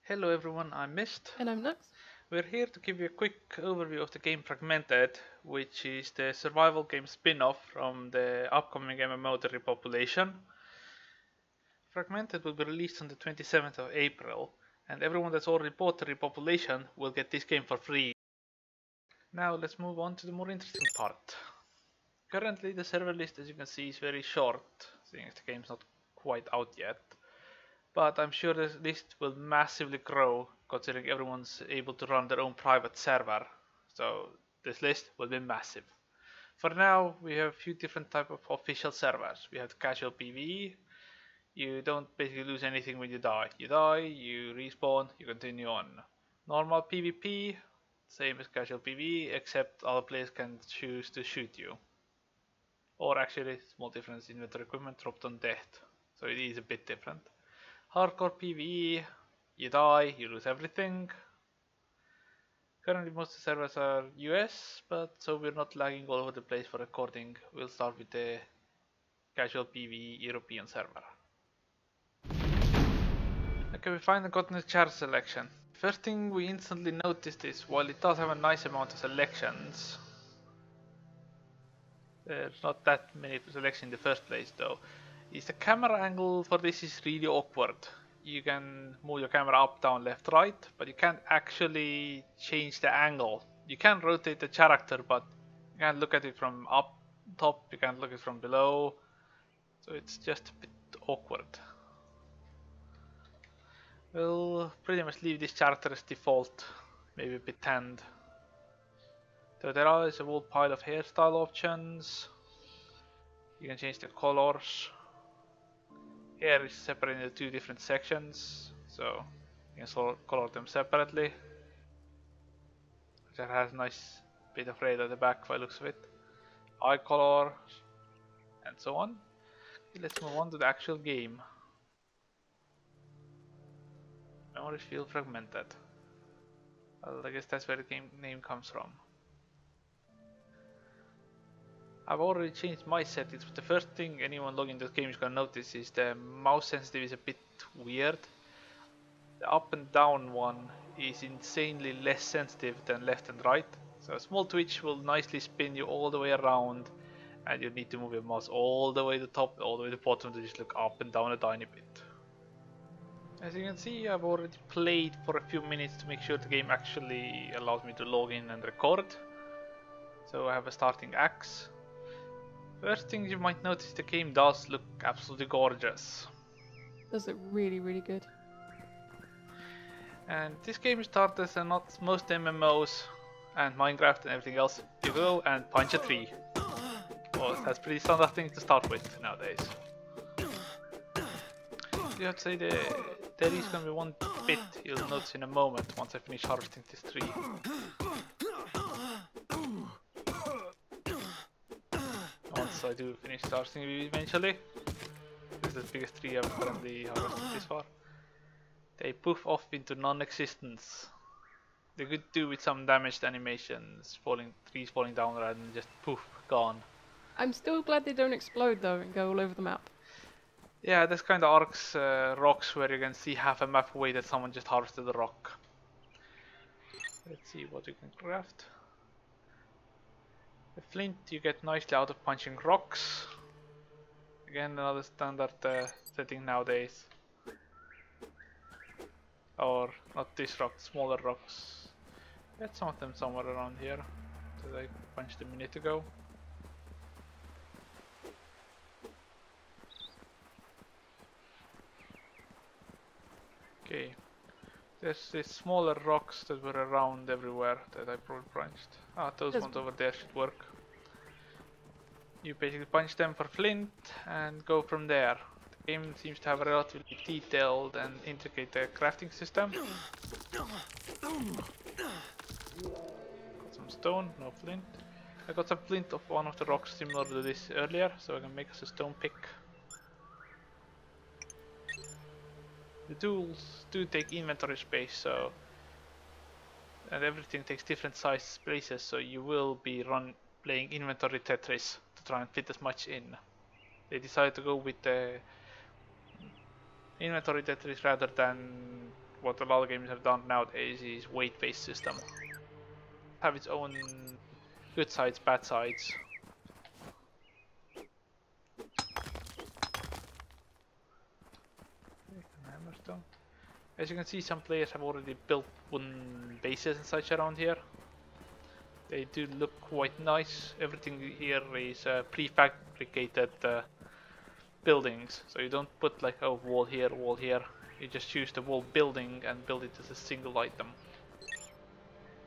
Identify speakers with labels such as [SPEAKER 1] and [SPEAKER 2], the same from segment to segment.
[SPEAKER 1] Hello everyone, I'm Myst.
[SPEAKER 2] And I'm Nuxx.
[SPEAKER 1] We're here to give you a quick overview of the game Fragmented, which is the survival game spin-off from the upcoming MMO The Repopulation. Fragmented will be released on the 27th of April, and everyone that's already bought The Repopulation will get this game for free. Now let's move on to the more interesting part. Currently the server list, as you can see, is very short, seeing as the game's not quite out yet. But I'm sure this list will massively grow considering everyone's able to run their own private server. So this list will be massive. For now, we have a few different type of official servers. We have the casual PvE. You don't basically lose anything when you die. You die, you respawn, you continue on. Normal PvP, same as casual PvE, except other players can choose to shoot you. Or actually, small difference, inventory equipment dropped on death. So it is a bit different. Hardcore PvE, you die, you lose everything. Currently most of the servers are US, but so we're not lagging all over the place for recording. We'll start with the casual PvE European server. Okay, we finally got the chart selection. First thing we instantly noticed is, while it does have a nice amount of selections, there's not that many selections in the first place though, is the camera angle for this is really awkward. You can move your camera up, down, left, right, but you can't actually change the angle. You can rotate the character, but you can't look at it from up top, you can't look at it from below, so it's just a bit awkward. We'll pretty much leave this character as default, maybe a bit tanned. So there is a whole pile of hairstyle options. You can change the colors. Hair is separated into two different sections, so you can color them separately. That has a nice bit of red at the back by the looks of it. Eye color, and so on. Okay, let's move on to the actual game. Memories feel fragmented. Well, I guess that's where the game name comes from. I've already changed my settings, but the first thing anyone logging into the game is gonna notice is the mouse sensitivity is a bit weird. The up and down one is insanely less sensitive than left and right. So a small twitch will nicely spin you all the way around, and you need to move your mouse all the way to the top, all the way to the bottom to just look up and down a tiny bit. As you can see, I've already played for a few minutes to make sure the game actually allows me to log in and record. So I have a starting axe. First thing you might notice, the game does look absolutely gorgeous.
[SPEAKER 2] Does it really, really good.
[SPEAKER 1] And this game starts as not most MMOs and Minecraft and everything else. You go and punch a tree. Well, that's pretty standard thing to start with nowadays. You have to say there is gonna be one bit you'll notice in a moment once I finish harvesting this tree. Once I do finish harvesting eventually. This is the biggest tree I've currently harvested this far. They poof off into non-existence. They could do with some damaged animations, trees falling down rather than just poof, gone.
[SPEAKER 2] I'm still glad they don't explode though and go all over the map.
[SPEAKER 1] Yeah, this kind of arcs rocks where you can see half a map away that someone just harvested a rock. Let's see what we can craft. The flint you get nicely out of punching rocks. Again, another standard setting nowadays. Or not this rock, smaller rocks. I had some of them somewhere around here that I punched a minute ago. Okay, there's these smaller rocks that were around everywhere that I probably punched. Ah, those ones over there should work. You basically punch them for flint and go from there. The game seems to have a relatively detailed and intricate crafting system. Got some stone, no flint. I got some flint of one of the rocks similar to this earlier, so I can make us a stone pick. The tools do take inventory space, so and everything takes different size spaces, so you will be playing inventory Tetris to try and fit as much in. They decided to go with the inventory Tetris rather than what a lot of games have done nowadays is weight-based system. Have its own good sides, bad sides. Hammerstone. As you can see, some players have already built wooden bases and such around here. They do look quite nice. Everything here is prefabricated buildings, so you don't put like a wall here, wall here. You just choose the wall building and build it as a single item.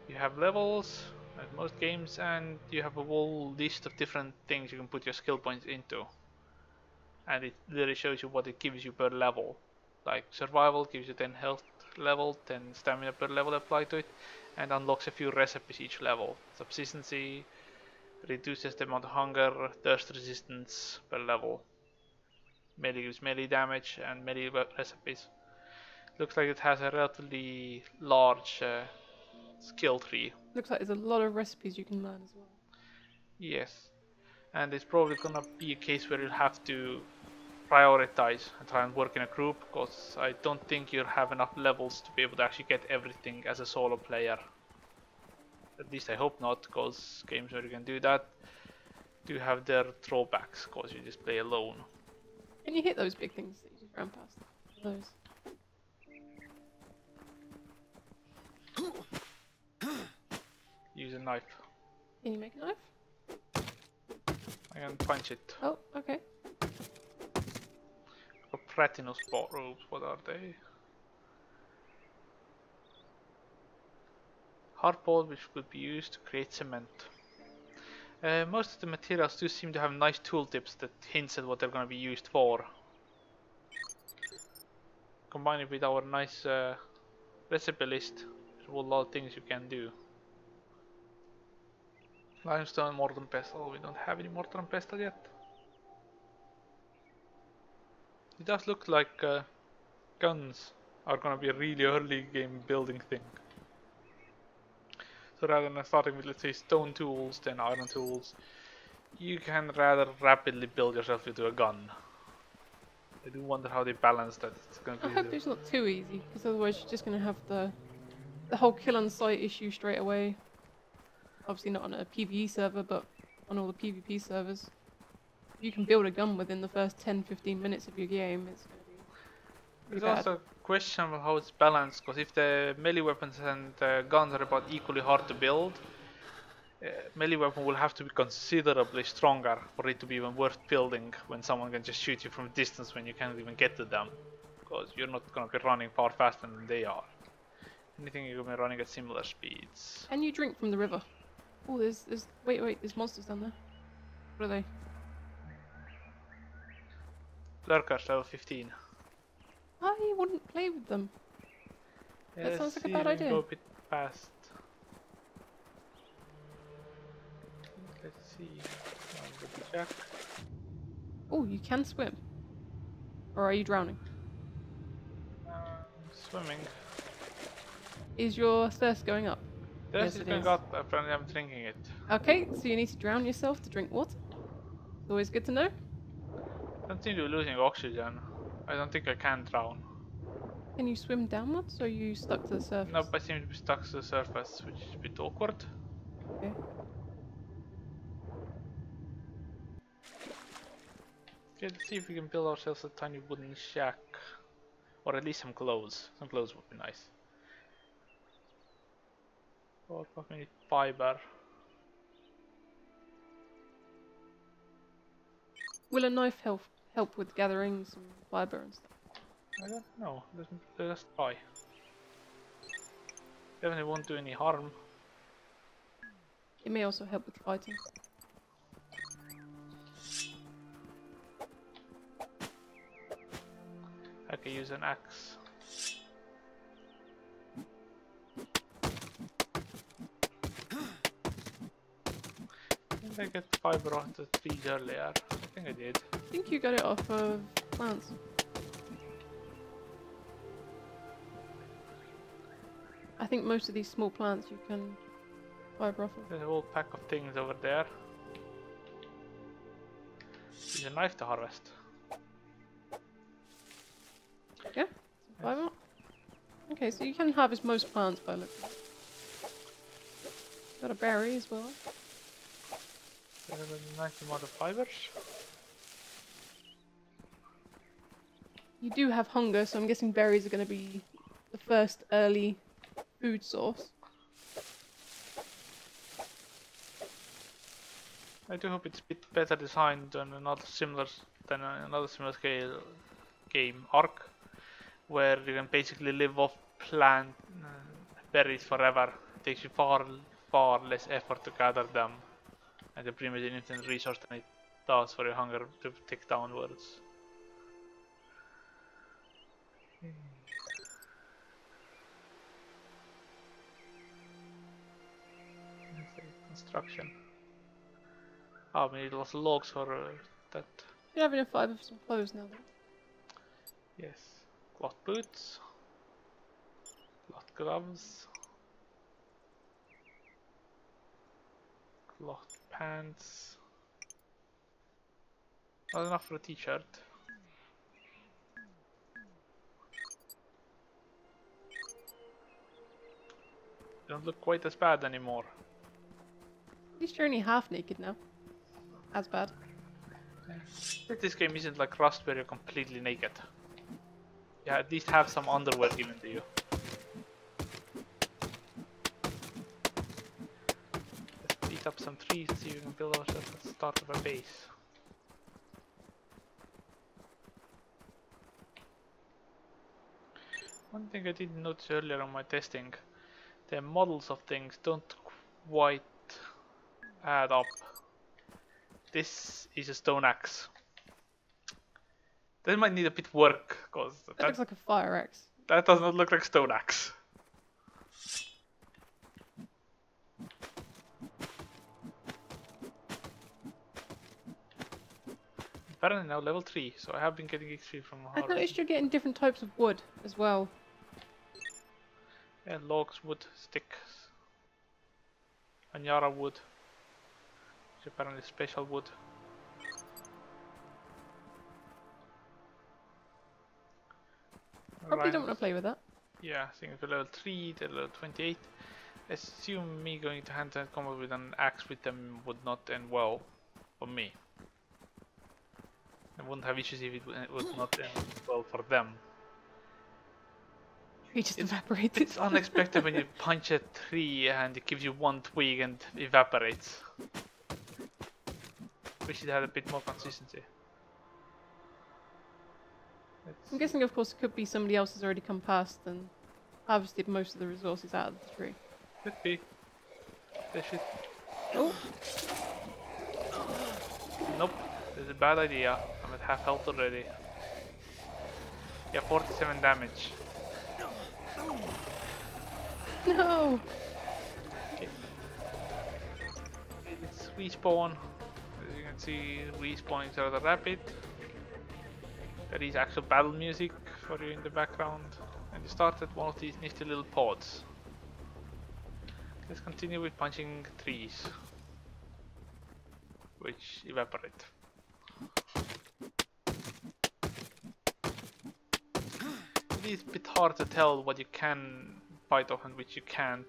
[SPEAKER 1] You have levels, like most games, and you have a whole list of different things you can put your skill points into. And it literally shows you what it gives you per level. Like survival gives you 10 health level, 10 stamina per level applied to it, and unlocks a few recipes each level. Subsistency reduces the amount of hunger, thirst resistance per level. Melee gives melee damage and melee recipes. Looks like it has a relatively large skill tree.
[SPEAKER 2] Looks like there's a lot of recipes you can learn as well.
[SPEAKER 1] Yes, and it's probably gonna be a case where you'll have to prioritize and try and work in a group, because I don't think you'll have enough levels to be able to actually get everything as a solo player. At least I hope not, because games where you can do that do have their drawbacks, because you just play alone.
[SPEAKER 2] Can you hit those big things that you just ran past? Those.
[SPEAKER 1] Use a knife.
[SPEAKER 2] Can you make a knife?
[SPEAKER 1] I can punch it.
[SPEAKER 2] Oh, okay.
[SPEAKER 1] Platinum spot ropes, what are they? Hardboard, which could be used to create cement. Most of the materials do seem to have nice tooltips that hints at what they're going to be used for. Combine it with our nice recipe list, there's a whole lot of things you can do. Limestone, mortar and pestle. We don't have any mortar and pestle yet. It does look like guns are gonna be a really early game building thing. So rather than starting with, let's say, stone tools, then iron tools, you can rather rapidly build yourself into a gun. I do wonder how they balance that. It's gonna be
[SPEAKER 2] I hope it's not too easy, because otherwise you're just going to have the whole kill on sight issue straight away. Obviously not on a PvE server, but on all the PvP servers. If you can build a gun within the first 10-15 minutes of your game, it's going to be pretty
[SPEAKER 1] There's
[SPEAKER 2] bad.
[SPEAKER 1] also a question of how it's balanced, because if the melee weapons and guns are about equally hard to build, melee weapon will have to be considerably stronger for it to be even worth building when someone can just shoot you from a distance when you can't even get to them, because you're not going to be running far faster than they are. Anything you're going to be running at similar speeds.
[SPEAKER 2] Can you drink from the river? Oh, there's wait, there's monsters down there. What are they?
[SPEAKER 1] Lurkers, level 15.
[SPEAKER 2] I wouldn't play with them. That sounds like a bad idea.
[SPEAKER 1] Go a bit fast. Let's see. Check.
[SPEAKER 2] Oh, you can swim. Or are you drowning?
[SPEAKER 1] Swimming.
[SPEAKER 2] Is your thirst going up?
[SPEAKER 1] There's
[SPEAKER 2] Yes, it
[SPEAKER 1] going
[SPEAKER 2] is.
[SPEAKER 1] up. Apparently I'm drinking it.
[SPEAKER 2] Okay, so you need to drown yourself to drink water. It's always good to know.
[SPEAKER 1] I don't seem to be losing oxygen. I don't think I can drown.
[SPEAKER 2] Can you swim downwards, or are you stuck to the surface?
[SPEAKER 1] Nope, I seem to be stuck to the surface, which is a bit awkward.
[SPEAKER 2] Okay.
[SPEAKER 1] Okay, let's see if we can build ourselves a tiny wooden shack. Or at least some clothes. Some clothes would be nice. Oh, we need fiber.
[SPEAKER 2] Will a knife help with gathering some fiber and stuff?
[SPEAKER 1] I don't know. Let's try. Definitely won't do any harm.
[SPEAKER 2] It may also help with fighting.
[SPEAKER 1] I can use an axe. Did I get fiber off the trees earlier? I think I did.
[SPEAKER 2] I think you got it off of plants. I think most of these small plants you can fiber off of.
[SPEAKER 1] There's a whole pack of things over there. Use a knife to harvest.
[SPEAKER 2] Yeah? Some fiber? Okay. Okay, so you can harvest most plants by looking. Got a berry as well.
[SPEAKER 1] There's a nice amount of fibers.
[SPEAKER 2] You do have hunger, so I'm guessing berries are going to be the first early food source.
[SPEAKER 1] I do hope it's a bit better designed than another similar scale game, Ark, where you can basically live off plant berries forever. It takes you far less effort to gather them, and they're pretty much an infinite resource than it does for your hunger to tick downwards. Construction. Oh, we need lots of logs for that.
[SPEAKER 2] You have enough fiber for some clothes now, though.
[SPEAKER 1] Yes. Cloth boots. Cloth gloves. Cloth pants. Not enough for a t-shirt. Don't look quite as bad anymore.
[SPEAKER 2] At least you're only half naked now. As bad.
[SPEAKER 1] But this game isn't like Rust where you're completely naked. Yeah, at least have some underwear given to you. Let's beat up some trees and see if we can build ourselves the start of a base. One thing I didn't notice earlier on my testing, the models of things don't quite add up. This is a stone axe. That might need a bit work, cause
[SPEAKER 2] That looks like a fire axe.
[SPEAKER 1] that does not look like stone axe. Apparently now level 3, so I have been getting XP from
[SPEAKER 2] I've noticed you're getting different types of wood as well.
[SPEAKER 1] Yeah, logs, wood, sticks, Anyara wood, which is apparently special wood.
[SPEAKER 2] Probably don't want to play with that.
[SPEAKER 1] Yeah, I think for level 3, they're level 28. Assume me going to hand-to-hand combat with an axe with them would not end well for me. I wouldn't have issues if it would not end well for them.
[SPEAKER 2] He just evaporated.
[SPEAKER 1] It's unexpected when you punch a tree and it gives you one twig and evaporates. Wish it had a bit more consistency.
[SPEAKER 2] I'm guessing, of course, it could be somebody else has already come past and harvested most of the resources out of the tree.
[SPEAKER 1] Could be. They should.
[SPEAKER 2] Oh!
[SPEAKER 1] Nope. This is a bad idea. I'm at half health already. Yeah, 47 damage.
[SPEAKER 2] No!
[SPEAKER 1] Okay. Let's respawn. As you can see, respawning is rather rapid. There is actual battle music for you in the background. And you start at one of these nifty little pods. Let's continue with punching trees, which evaporate. It is a bit hard to tell what you can fight off and which you can't.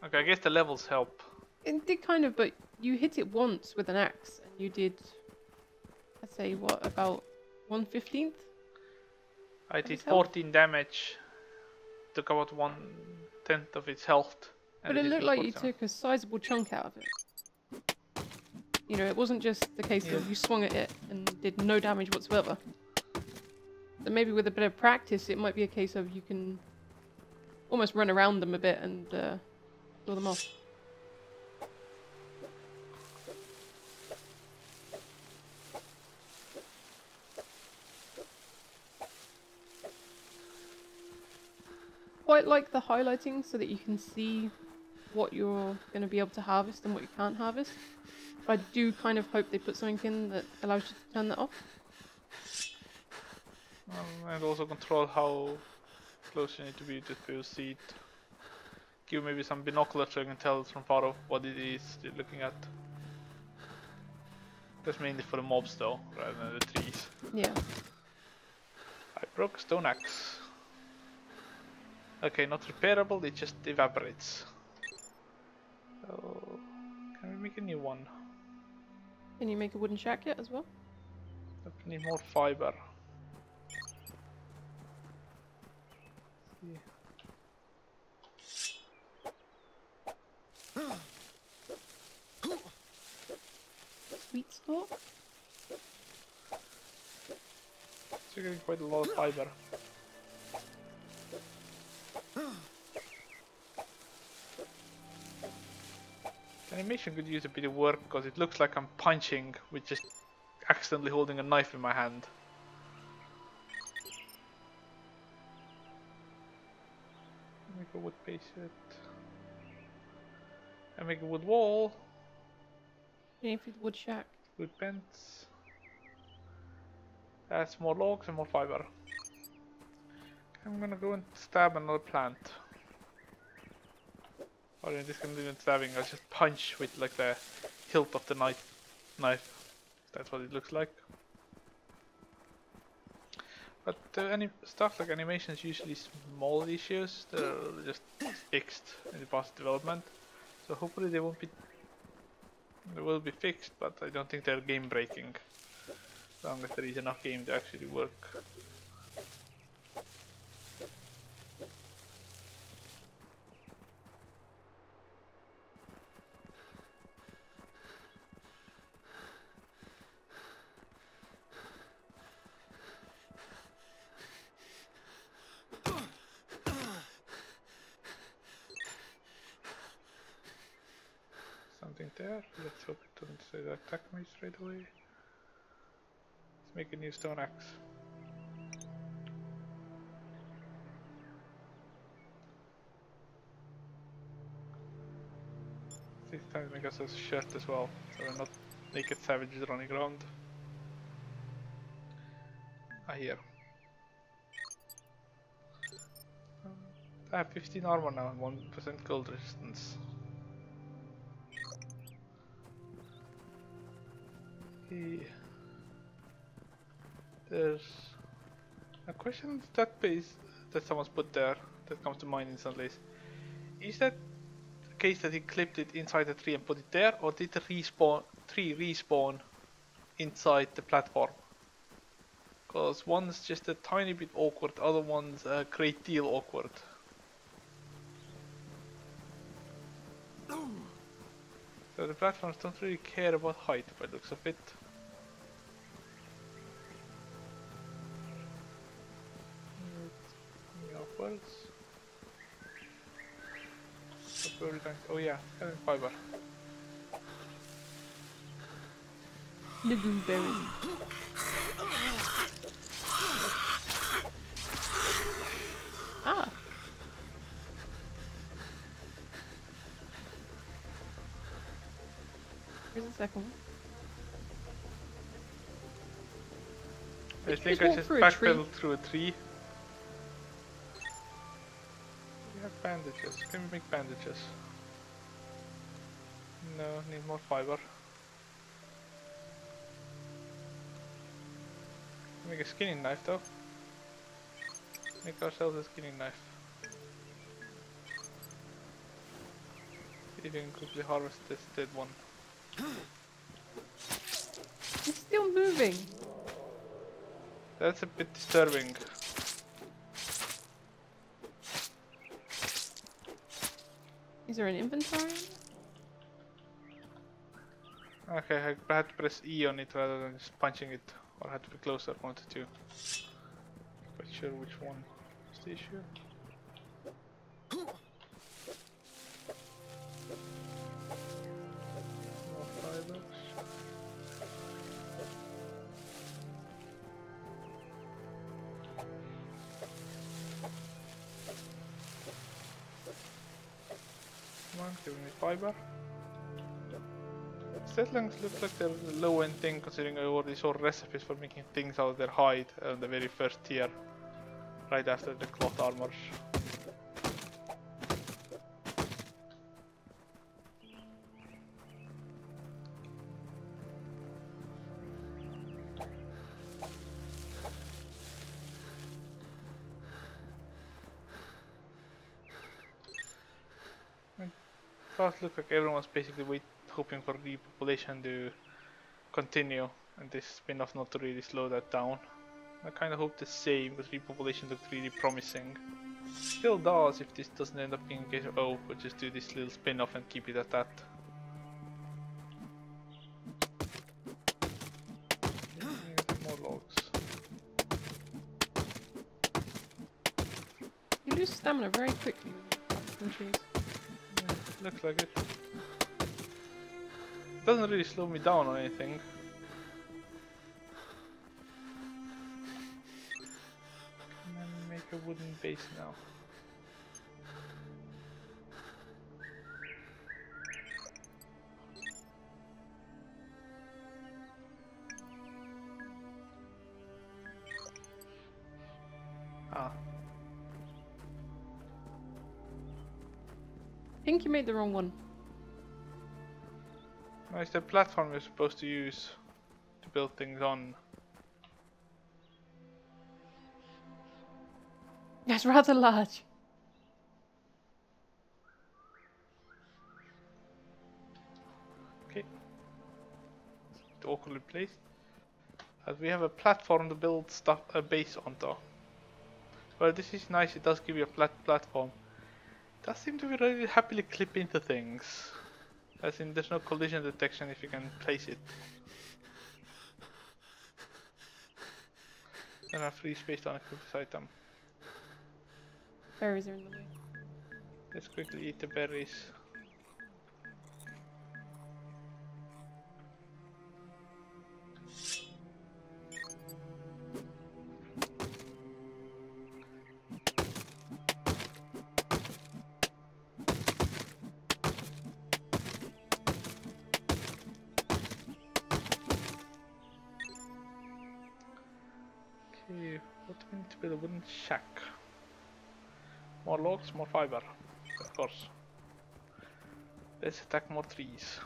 [SPEAKER 1] Okay, I guess the levels help.
[SPEAKER 2] It did kind of, but you hit it once with an axe and you did, I'd say, what, about 1/15?
[SPEAKER 1] I did 14 damage, took about 1/10 of its health.
[SPEAKER 2] But it looked like you took a sizable chunk out of it. You know, it wasn't just the case of you swung at it and did no damage whatsoever. So maybe with a bit of practice, it might be a case of you can almost run around them a bit and kill them off. Quite like the highlighting so that you can see what you're going to be able to harvest and what you can't harvest. But I do kind of hope they put something in that allows you to turn that off.
[SPEAKER 1] And also control how close you need to be to see it. Give maybe some binoculars so you can tell from far off what it is you're looking at. That's mainly for the mobs though, rather than the trees.
[SPEAKER 2] Yeah.
[SPEAKER 1] I broke a stone axe. Okay, not repairable, it just evaporates. So, can we make a new one?
[SPEAKER 2] Can you make a wooden shack yet as well?
[SPEAKER 1] We need more fiber. See.
[SPEAKER 2] Sweet store?
[SPEAKER 1] So you're getting quite a lot of fiber. The animation could use a bit of work because it looks like I'm punching with just accidentally holding a knife in my hand. Make a wood base set. I make a wood wall.
[SPEAKER 2] You need for the wood shack.
[SPEAKER 1] Wood bents. That's more logs and more fiber. I'm gonna go and stab another plant. Or in this kind of stabbing, I'll just punch with like the hilt of the knife. That's what it looks like. But any stuff like animation is usually small issues that are just fixed in the past development. So hopefully they will be fixed, but I don't think they're game breaking. As long as there is enough game to actually work. Something there. Let's hope it doesn't say that attack me straight away. Let's make a new stone axe. This time make us a shirt as well, so we're not naked savages running around. Ah, here. I have 15 armor now and 1% cold resistance. There's a question that base that someone's put there that comes to mind instantly. Is that the case that he clipped it inside the tree and put it there, or did the tree respawn inside the platform? Because one's just a tiny bit awkward, other one's a great deal awkward. So the platforms don't really care about height by the looks of it. Upwards. Oh yeah, having fiber.
[SPEAKER 2] Lagoon berry. Ah! Here's the second one.
[SPEAKER 1] I think I just backpedaled through a tree. We have bandages. Can we make bandages? No, need more fiber. Make a skinning knife though. Make ourselves a skinning knife. See if we can quickly harvest this dead one.
[SPEAKER 2] It's still moving.
[SPEAKER 1] That's a bit disturbing.
[SPEAKER 2] Is there an inventory?
[SPEAKER 1] Okay, I had to press E on it rather than just punching it. Or I had to be closer if I wanted to. Not quite sure which one is the issue. More fibers. Come on, give me fiber. Setlings look like they're a low-end thing considering I already saw recipes for making things out of their hide on the very first tier. Right after the cloth armors. First, look like everyone's basically hoping for repopulation to continue, and this spin-off not to really slow that down. I kind of hope the same, because repopulation looked really promising. Still does if this doesn't end up being a case of, oh, we'll just do this little spin-off and keep it at that. More logs.
[SPEAKER 2] You lose stamina very quickly in trees.
[SPEAKER 1] Yeah, looks like it. Doesn't really slow me down or anything. Can I make a wooden base now? Ah.
[SPEAKER 2] I think you made the wrong one.
[SPEAKER 1] No, it's the platform you're supposed to use to build things on.
[SPEAKER 2] That's rather large.
[SPEAKER 1] Okay. It's awkwardly placed. As we have a platform to build stuff, a base onto. Well, this is nice, it does give you a flat platform. It does seem to be really happily clip into things. As in, there's no collision detection if you can place it. Then I have free space to unequip this item.
[SPEAKER 2] Berries are in the way.
[SPEAKER 1] Let's quickly eat the berries. Okay, what do we need to build? A wooden shack. More logs, more fiber. Of course. Let's attack more trees.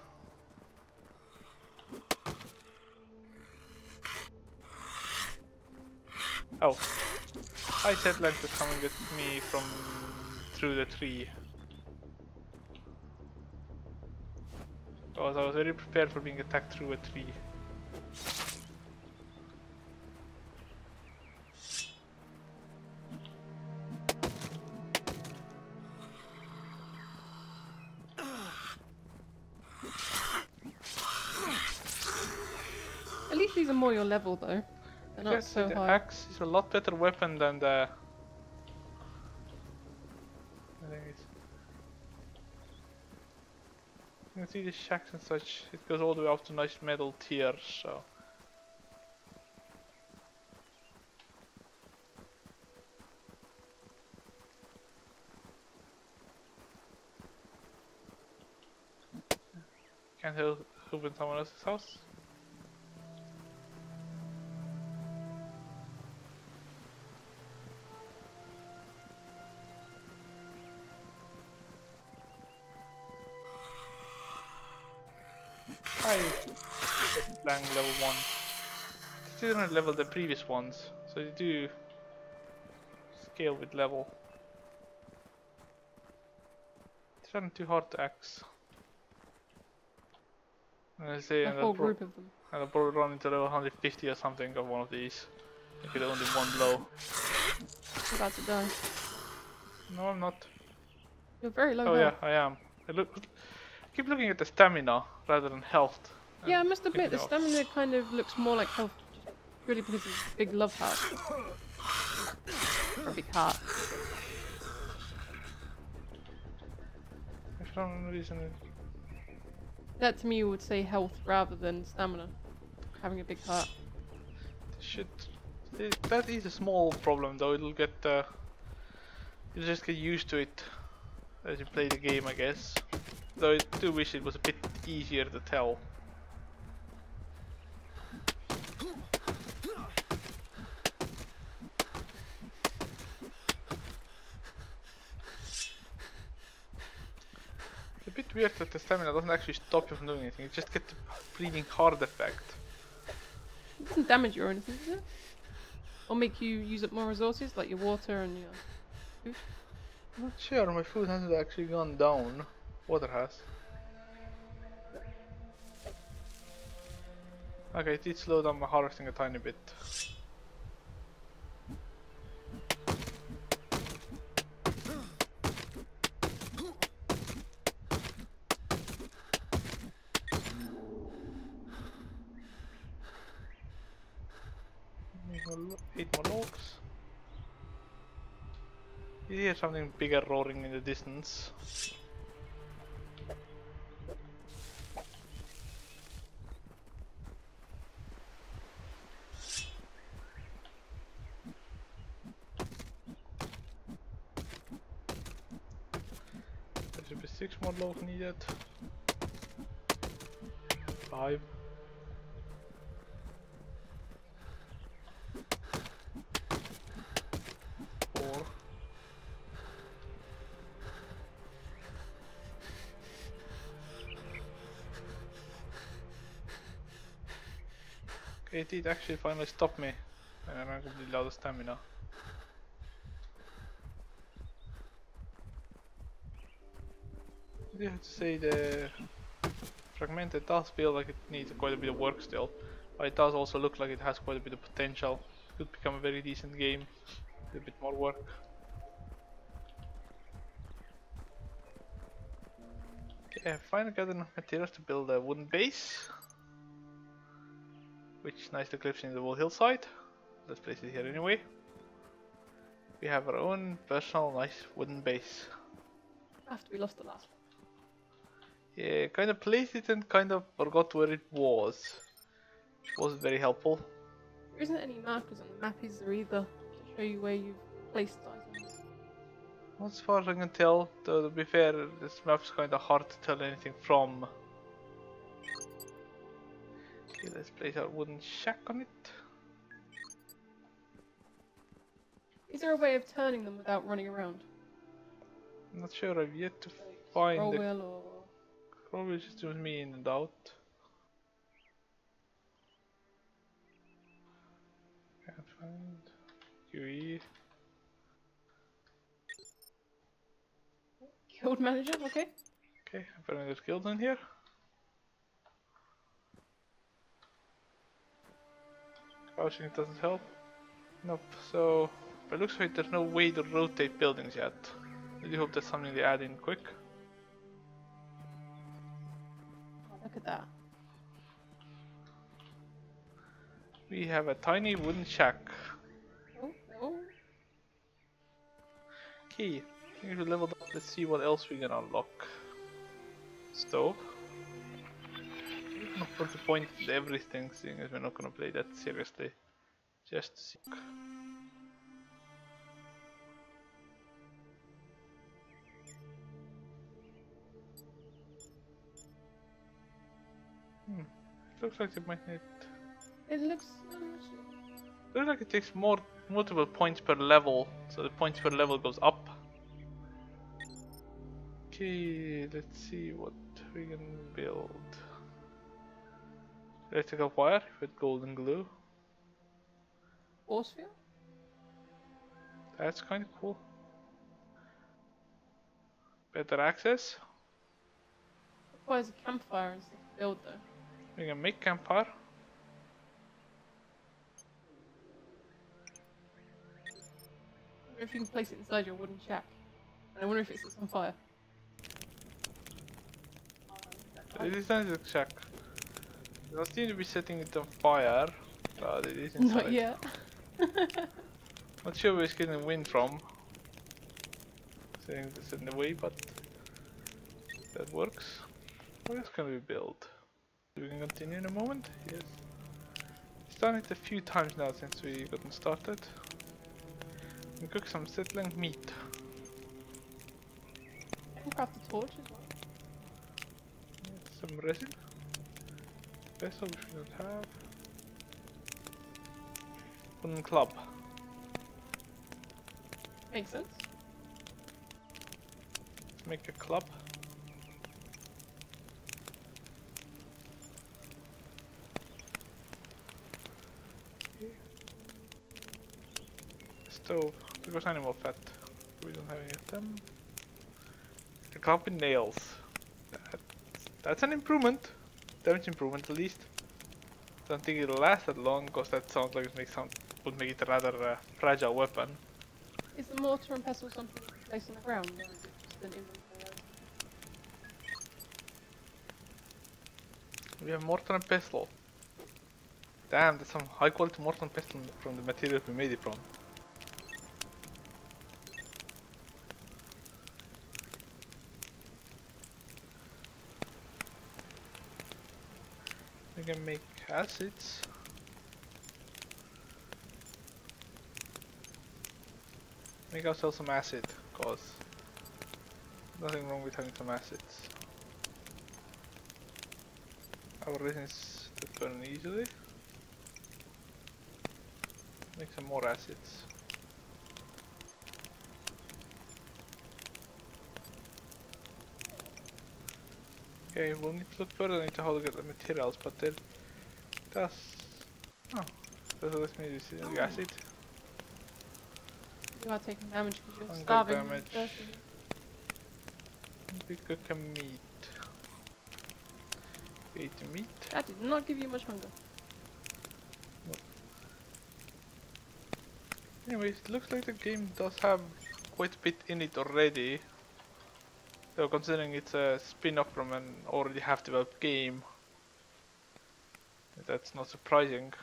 [SPEAKER 1] Oh. I said Lent is coming at me from through the tree. Because I was very prepared for being attacked through a tree.
[SPEAKER 2] At least these are more your level though. They're not
[SPEAKER 1] Yes,
[SPEAKER 2] so
[SPEAKER 1] the
[SPEAKER 2] high.
[SPEAKER 1] axe is a lot better weapon than the... I think it's... You can see the shacks and such, it goes all the way up to nice metal tiers, so... Can't help open someone else's house. I playing level 1. Still don't level the previous ones, so you do scale with level. It's not too hard to axe. And I say,
[SPEAKER 2] A whole group of them.
[SPEAKER 1] and I'll probably run into level 150 or something of one of these. If it's only one blow.
[SPEAKER 2] You're about to die.
[SPEAKER 1] No, I'm not.
[SPEAKER 2] You're very low
[SPEAKER 1] Oh
[SPEAKER 2] health.
[SPEAKER 1] yeah, I am. Keep looking at the stamina rather than health.
[SPEAKER 2] Yeah, I must admit, the
[SPEAKER 1] off.
[SPEAKER 2] stamina kind of looks more like health. Purely because it's a big love heart. Or a big heart.
[SPEAKER 1] For some reason,
[SPEAKER 2] That to me would say health rather than stamina. Having a big heart.
[SPEAKER 1] that is a small problem though. It'll get you'll just get used to it as you play the game, I guess. Though I do wish it was a bit easier to tell. It's a bit weird that the stamina doesn't actually stop you from doing anything. You just get the bleeding hard effect.
[SPEAKER 2] It doesn't damage you or anything, does it? Or make you use up more resources, like your water and your food?
[SPEAKER 1] I'm not sure, my food hasn't actually gone down. Water has. Okay, it did slow down my harvesting a tiny bit. Eight more logs. You hear something bigger roaring in the distance. There should be 6 more logs needed. 5. 4. Okay, it did actually finally stop me. And I'm completely out of stamina. I do have to say the Fragmented does feel like it needs quite a bit of work still. But it does also look like it has quite a bit of potential. It could become a very decent game with a bit more work. Okay, I finally got enough materials to build a wooden base, which nicely clips in the whole hillside. Let's place it here anyway. We have our own personal nice wooden base.
[SPEAKER 2] After we lost the last one.
[SPEAKER 1] Yeah, kind of placed it and kind of forgot where it was, which wasn't very helpful.
[SPEAKER 2] There isn't any markers on the map, is there either, to show you where you've placed items?
[SPEAKER 1] As far as I can tell, though, to be fair, this map's kind of hard to tell anything from. Okay, let's place our wooden shack on it.
[SPEAKER 2] Is there a way of turning them without running around?
[SPEAKER 1] I'm not sure, I've yet to find
[SPEAKER 2] Scroll
[SPEAKER 1] the
[SPEAKER 2] wheel or...
[SPEAKER 1] scroll wheel just doing me in and out. Can't find QE.
[SPEAKER 2] Guild manager, okay.
[SPEAKER 1] Okay, apparently there's guilds in here. Crouching it doesn't help. Nope, so it looks like there's no way to rotate buildings yet. I do hope that's something they add in quick.
[SPEAKER 2] Oh, look at that.
[SPEAKER 1] We have a tiny wooden shack.
[SPEAKER 2] Oh, oh.
[SPEAKER 1] Okay, I think we leveled up. Let's see what else we can unlock. Stove. I'm not going to point at everything, seeing as we're not going to play that seriously. Just to see. Looks like it might need.
[SPEAKER 2] It looks...
[SPEAKER 1] Looks like it takes multiple points per level, so the points per level goes up. Okay, let's see what we can build. Electrical wire with golden glue.
[SPEAKER 2] Force field?
[SPEAKER 1] That's kind of cool. Better access.
[SPEAKER 2] Requires a campfire and stuff to build though.
[SPEAKER 1] We can make campfire.
[SPEAKER 2] I wonder if you can place it inside your wooden shack. And I wonder if it sets on fire.
[SPEAKER 1] It is not the shack. It doesn't seem to be setting it on fire, but it is inside.
[SPEAKER 2] Not yet.
[SPEAKER 1] Not sure where it's getting wind from. Saying this in the way, but that works. What else can we build? We can continue in a moment. Yes. It's done it a few times now since we gotten started. We cook some settling meat.
[SPEAKER 2] I can craft a torch as well.
[SPEAKER 1] Some resin. Vessel which we don't have. Wooden club.
[SPEAKER 2] Makes sense.
[SPEAKER 1] Let's make a club. Stove, because animal fat. We don't have any of them. A club with nails. That's an improvement. Damage improvement at least. Don't think it'll last that long, because that sounds like would make it a rather fragile weapon.
[SPEAKER 2] Is the mortar and pestle something you can place on the ground, or is it just an inventory item?
[SPEAKER 1] We have mortar and pestle. Damn, that's some high quality mortar and pestle from the material we made it from. We can make acids. Make ourselves some acid, cause nothing wrong with having some acids. Our resins that burn easily. Make some more acids. Okay, we'll need to look further into how to get the materials, but there does. Oh, let me use the acid.
[SPEAKER 2] You are taking damage because you're
[SPEAKER 1] Hunger
[SPEAKER 2] starving.
[SPEAKER 1] damage.
[SPEAKER 2] And
[SPEAKER 1] We cook a meat. Eat the meat.
[SPEAKER 2] that did not give you much hunger.
[SPEAKER 1] Anyways, it looks like the game does have quite a bit in it already. Though considering it's a spin-off from an already half-developed game, that's not surprising.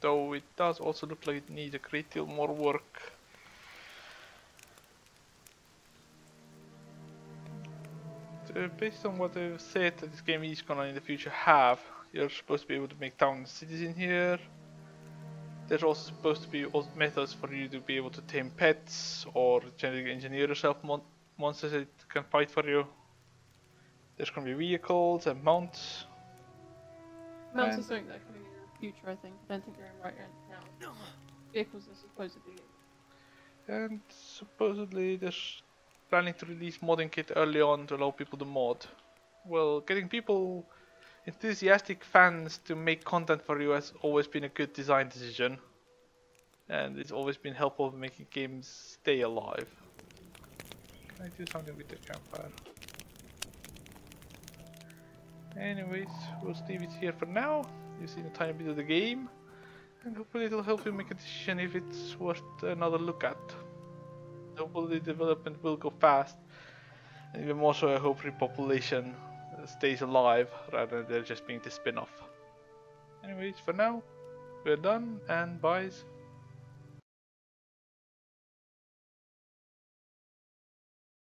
[SPEAKER 1] Though it does also look like it needs a great deal more work. Based on what they've said that this game is gonna in the future have, you're supposed to be able to make towns and cities in here. There's also supposed to be methods for you to be able to tame pets or genetically engineer yourself monsters that can fight for you. There's gonna be vehicles and mounts.
[SPEAKER 2] Mounts are something that can be in the future, I think. I don't think they're in right now. Vehicles are supposedly.
[SPEAKER 1] And supposedly there's planning to release modding kit early on to allow people to mod. Well, getting people, enthusiastic fans to make content for you has always been a good design decision. And it's always been helpful in making games stay alive. Can I do something with the campfire? Anyways, we'll leave it here for now. You've seen a tiny bit of the game. And hopefully it'll help you make a decision if it's worth another look at. Hopefully the development will go fast. And even more so I hope Repopulation stays alive rather than just being the spin-off. Anyways, for now, we're done and bye.